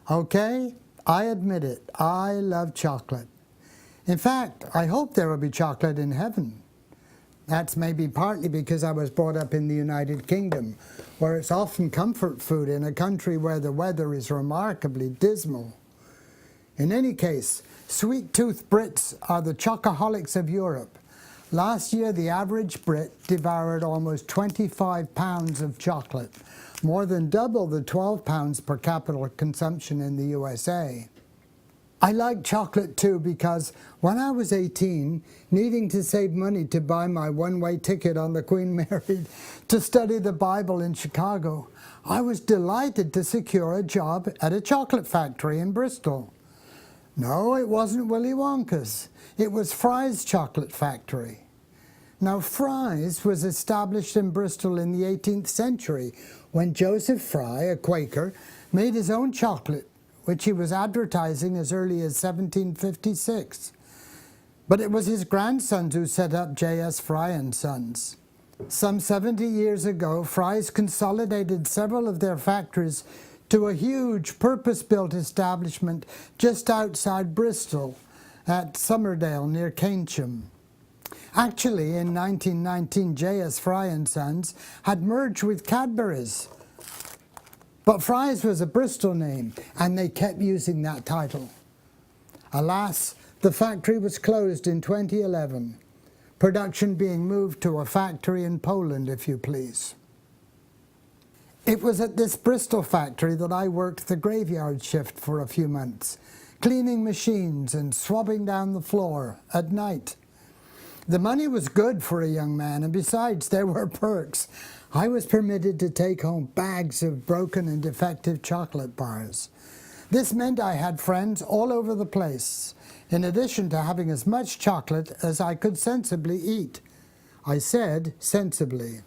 Okay, I admit it, I love chocolate. In fact, I hope there will be chocolate in heaven. That's maybe partly because I was brought up in the United Kingdom, where it's often comfort food in a country where the weather is remarkably dismal. In any case, sweet-toothed Brits are the chocoholics of Europe. Last year, the average Brit devoured almost 25 pounds of chocolate, more than double the 12 pounds per capita consumption in the USA. I like chocolate too because when I was 18, needing to save money to buy my one-way ticket on the Queen Mary to study the Bible in Chicago, I was delighted to secure a job at a chocolate factory in Bristol. No, it wasn't Willy Wonka's. It was Fry's Chocolate Factory. Now, Fry's was established in Bristol in the 18th century when Joseph Fry, a Quaker, made his own chocolate, which he was advertising as early as 1756. But it was his grandsons who set up J.S. Fry and Sons. Some 70 years ago, Fry's consolidated several of their factories to a huge purpose-built establishment just outside Bristol at Somerdale near Keynsham. Actually, in 1919, J.S. Fry and Sons had merged with Cadbury's. But Fry's was a Bristol name, and they kept using that title. Alas, the factory was closed in 2011, production being moved to a factory in Poland, if you please. It was at this Bristol factory that I worked the graveyard shift for a few months, cleaning machines and swabbing down the floor at night. The money was good for a young man, and besides, there were perks. I was permitted to take home bags of broken and defective chocolate bars. This meant I had friends all over the place, in addition to having as much chocolate as I could sensibly eat. I said sensibly.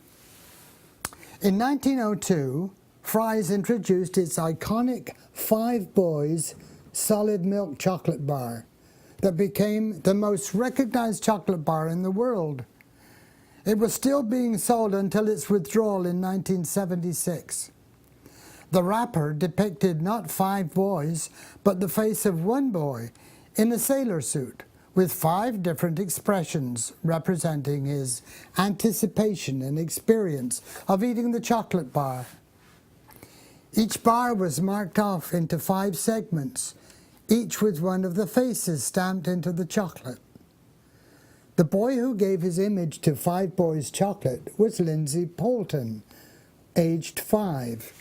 In 1902, Fry's introduced its iconic Five Boys solid milk chocolate bar that became the most recognized chocolate bar in the world. It was still being sold until its withdrawal in 1976. The wrapper depicted not 5 boys, but the face of one boy in a sailor suit, with 5 different expressions representing his anticipation and experience of eating the chocolate bar. Each bar was marked off into 5 segments, each with one of the faces stamped into the chocolate. The boy who gave his image to Five Boys chocolate was Lindsay Poulton, aged 5.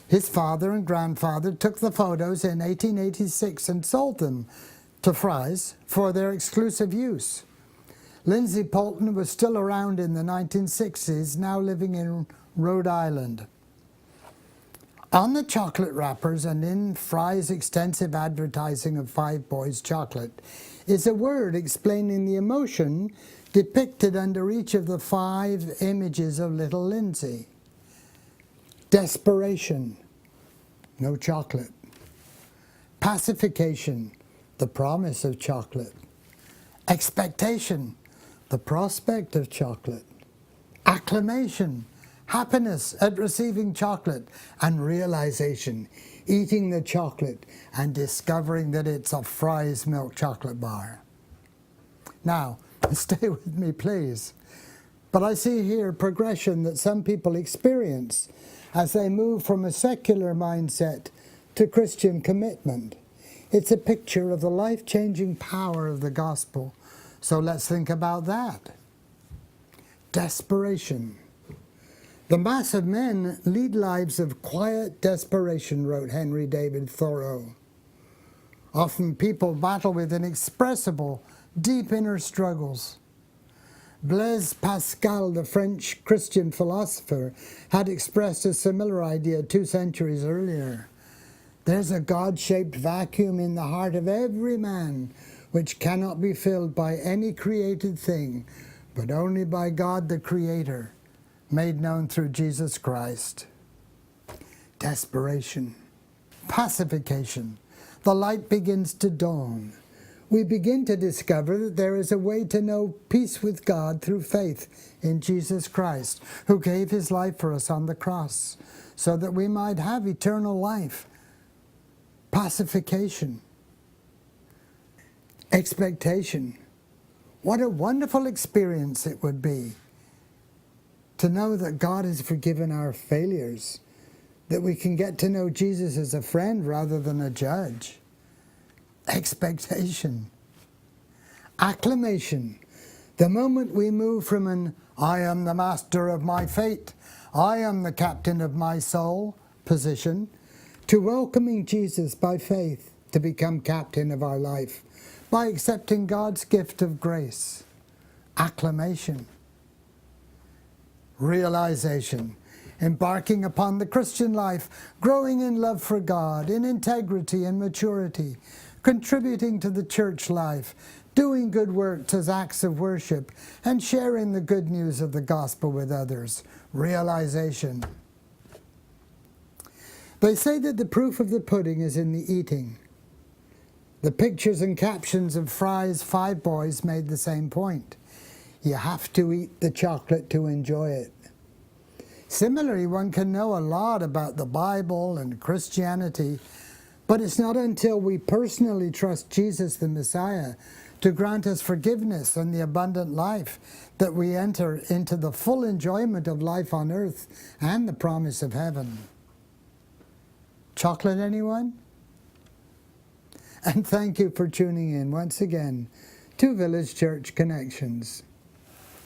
His father and grandfather took the photos in 1886 and sold them to Fry's for their exclusive use. Lindsay Poulton was still around in the 1960s, now living in Rhode Island. On the chocolate wrappers and in Fry's extensive advertising of Five Boys chocolate is a word explaining the emotion depicted under each of the 5 images of little Lindsay. Desperation, no chocolate. Pacification, the promise of chocolate. Expectation, the prospect of chocolate. Acclamation, happiness at receiving chocolate. And realization, eating the chocolate and discovering that it's a Fry's milk chocolate bar. Now, stay with me, please. But I see here progression that some people experience as they move from a secular mindset to Christian commitment. It's a picture of the life-changing power of the gospel. So let's think about that. Desperation. The mass of men lead lives of quiet desperation, wrote Henry David Thoreau. Often people battle with inexpressible, deep inner struggles. Blaise Pascal, the French Christian philosopher, had expressed a similar idea 2 centuries earlier. There's a God-shaped vacuum in the heart of every man, which cannot be filled by any created thing, but only by God the Creator, made known through Jesus Christ. Desperation. Pacification. The light begins to dawn. We begin to discover that there is a way to know peace with God through faith in Jesus Christ, who gave his life for us on the cross, so that we might have eternal life. pacification, expectation. What a wonderful experience it would be to know that God has forgiven our failures, that we can get to know Jesus as a friend rather than a judge. Expectation. Acclamation. The moment we move from an I am the master of my fate, I am the captain of my soul position, to welcoming Jesus by faith to become captain of our life, by accepting God's gift of grace. Acclamation. Realization. Embarking upon the Christian life, growing in love for God, in integrity and maturity, contributing to the church life, doing good works as acts of worship, and sharing the good news of the gospel with others. Realization. They say that the proof of the pudding is in the eating. The pictures and captions of Fry's 5 Boys made the same point. You have to eat the chocolate to enjoy it. Similarly, one can know a lot about the Bible and Christianity, but it's not until we personally trust Jesus the Messiah to grant us forgiveness and the abundant life that we enter into the full enjoyment of life on earth and the promise of heaven. Chocolate, anyone? And thank you for tuning in once again to Village Church Connections.